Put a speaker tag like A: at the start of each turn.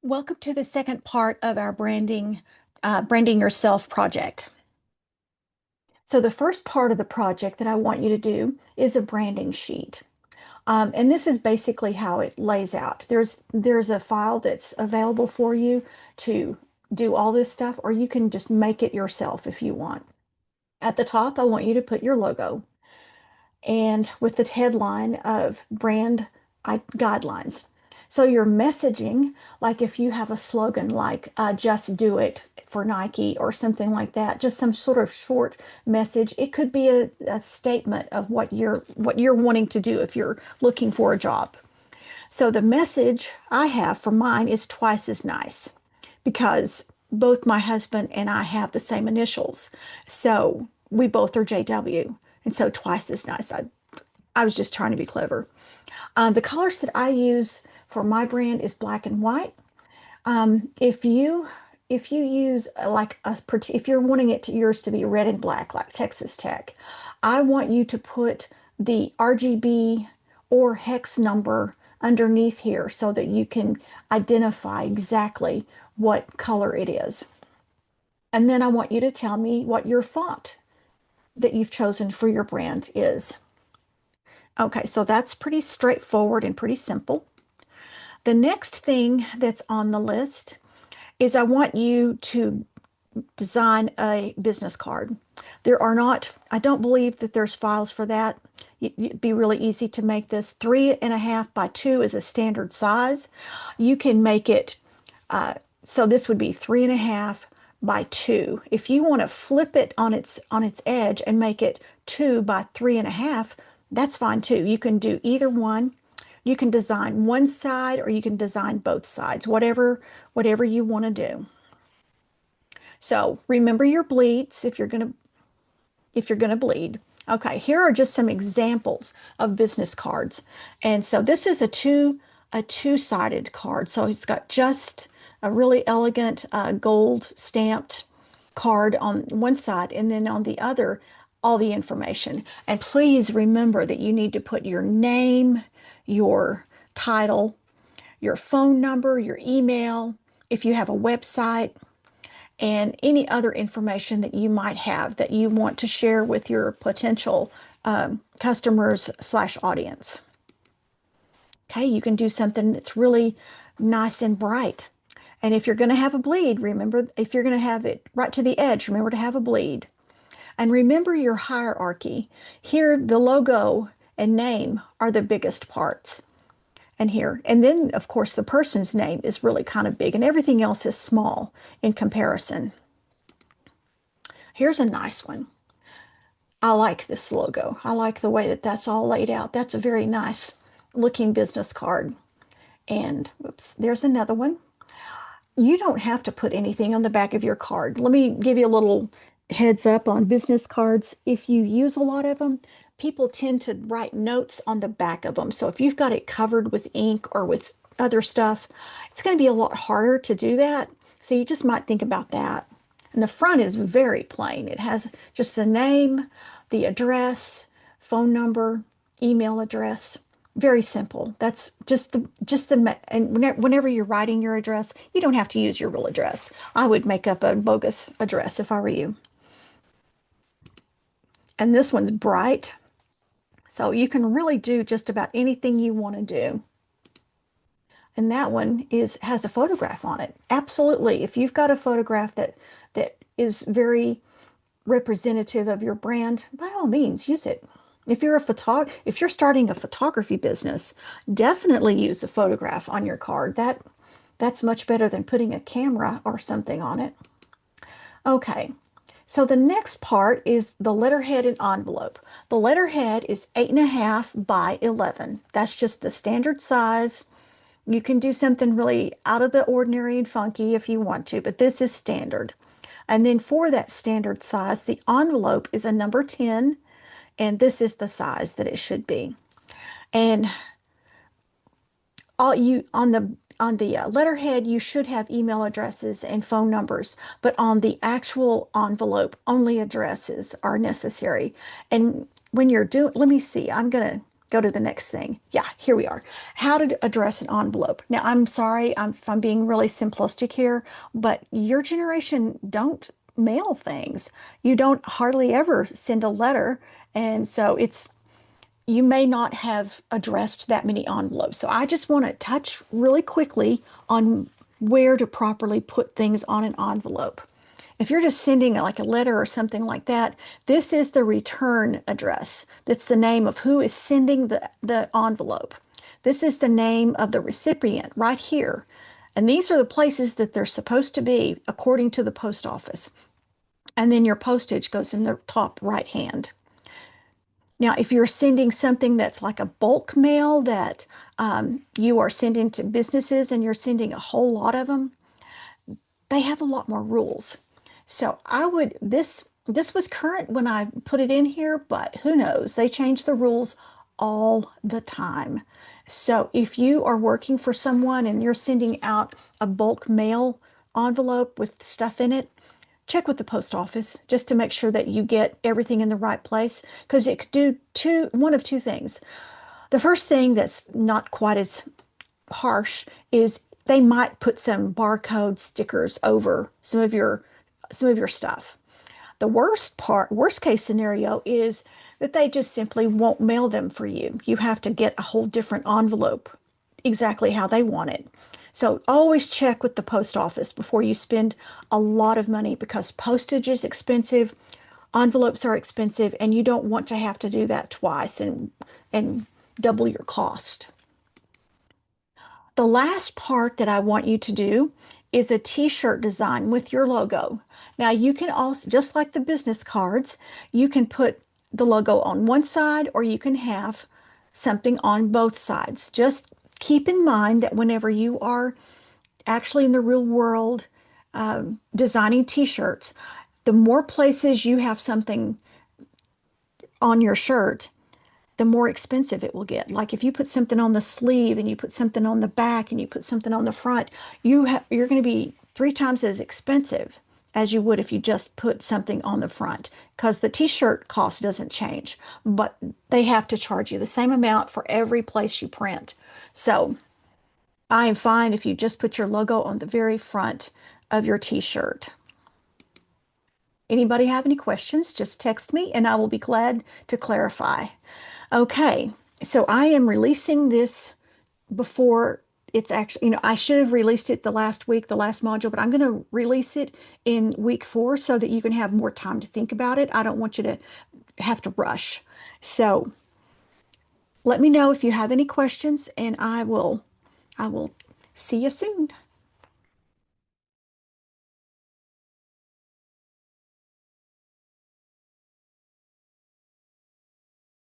A: Welcome to the second part of our branding yourself project. So the first part of the project that I want you to do is a branding sheet. And this is basically how it lays out. There's a file that's available for you to do all this stuff, or you can just make it yourself if you want. At the top, I want you to put your logo and with the headline of guidelines. So your messaging, like if you have a slogan like just do it for Nike or something like that, just some sort of short message. It could be a statement of what you're wanting to do if you're looking for a job. So the message I have for mine is twice as nice because both my husband and I have the same initials. So we both are JW. And so twice as nice. I was just trying to be clever. The colors that I use for my brand is black and white. If you use if you're wanting yours to be red and black like Texas Tech, I want you to put the RGB or hex number underneath here so that you can identify exactly what color it is. And then I want you to tell me what your font that you've chosen for your brand is. Okay, so that's pretty straightforward and pretty simple. The next thing that's on the list is I want you to design a business card. I don't believe that there's files for that. It'd be really easy to make this 3.5 by 2 is a standard size. You can make it, so this would be 3.5 by 2. If you want to flip it on its edge and make it 2 by 3.5, that's fine too. You can do either one. You can design one side or you can design both sides, whatever you want to do. So remember your bleeds if you're gonna bleed. Okay, here are just some examples of business cards. And so this is a two-sided card. So it's got just a really elegant gold stamped card on one side, and then on the other, all the information. And please remember that you need to put your name, your title, your phone number, your email, if you have a website, and any other information that you might have that you want to share with your potential customers slash audience. Okay, you can do something that's really nice and bright. And if you're going to have a bleed, remember, if you're going to have it right to the edge, remember to have a bleed. And remember your hierarchy. Here, the logo and name are the biggest parts. And here, and then of course the person's name is really kind of big and everything else is small in comparison. Here's a nice one. I like this logo. I like the way that that's all laid out. That's a very nice looking business card. And oops, there's another one. You don't have to put anything on the back of your card. Let me give you a little heads up on business cards. If you use a lot of them, people tend to write notes on the back of them. So if you've got it covered with ink or with other stuff, it's going to be a lot harder to do that. So you just might think about that. And the front is very plain. It has just the name, the address, phone number, email address. Very simple. That's and whenever you're writing your address, you don't have to use your real address. I would make up a bogus address if I were you. And this one's bright, so you can really do just about anything you want to do. And that one has a photograph on it. Absolutely. If you've got a photograph that is very representative of your brand, by all means, use it. If you're starting a photography business, definitely use a photograph on your card. That's much better than putting a camera or something on it. Okay. So the next part is the letterhead and envelope. The letterhead is 8.5 by 11. That's just the standard size. You can do something really out of the ordinary and funky if you want to, but this is standard. And then for that standard size, the envelope is a number 10, and this is the size that it should be. And all you on the letterhead, you should have email addresses and phone numbers, but on the actual envelope, only addresses are necessary. And when you're doing, let me see, go to the next thing. Yeah, here we are. How to address an envelope. Now, I'm sorry if I'm being really simplistic here, but your generation don't mail things. You don't hardly ever send a letter. And so you may not have addressed that many envelopes. So I just want to touch really quickly on where to properly put things on an envelope. If you're just sending like a letter or something like that, this is the return address. That's the name of who is sending the envelope. This is the name of the recipient right here. And these are the places that they're supposed to be according to the post office. And then your postage goes in the top right hand. Now, if you're sending something that's like a bulk mail that you are sending to businesses and you're sending a whole lot of them, they have a lot more rules. So this was current when I put it in here, but who knows? They change the rules all the time. So if you are working for someone and you're sending out a bulk mail envelope with stuff in it, check with the post office just to make sure that you get everything in the right place because it could do one of two things. The first thing that's not quite as harsh is they might put some barcode stickers over some of your stuff. The worst case scenario is that they just simply won't mail them for you. You have to get a whole different envelope exactly how they want it. So always check with the post office before you spend a lot of money because postage is expensive, envelopes are expensive, and you don't want to have to do that twice and double your cost. The last part that I want you to do is a t-shirt design with your logo. Now you can also, just like the business cards, you can put the logo on one side or you can have something on both sides. Just keep in mind that whenever you are actually in the real world designing t-shirts, the more places you have something on your shirt, the more expensive it will get. Like if you put something on the sleeve and you put something on the back and you put something on the front, you're going to be 3 times as expensive as you would if you just put something on the front because the t-shirt cost doesn't change, but they have to charge you the same amount for every place you print. So I am fine if you just put your logo on the very front of your t-shirt. Anybody have any questions? Just text me and I will be glad to clarify. Okay, so I am releasing this before it's actually, I should have released it the last week, the last module, but I'm going to release it in week 4 so that you can have more time to think about it. I don't want you to have to rush. So let me know if you have any questions and I will see you soon.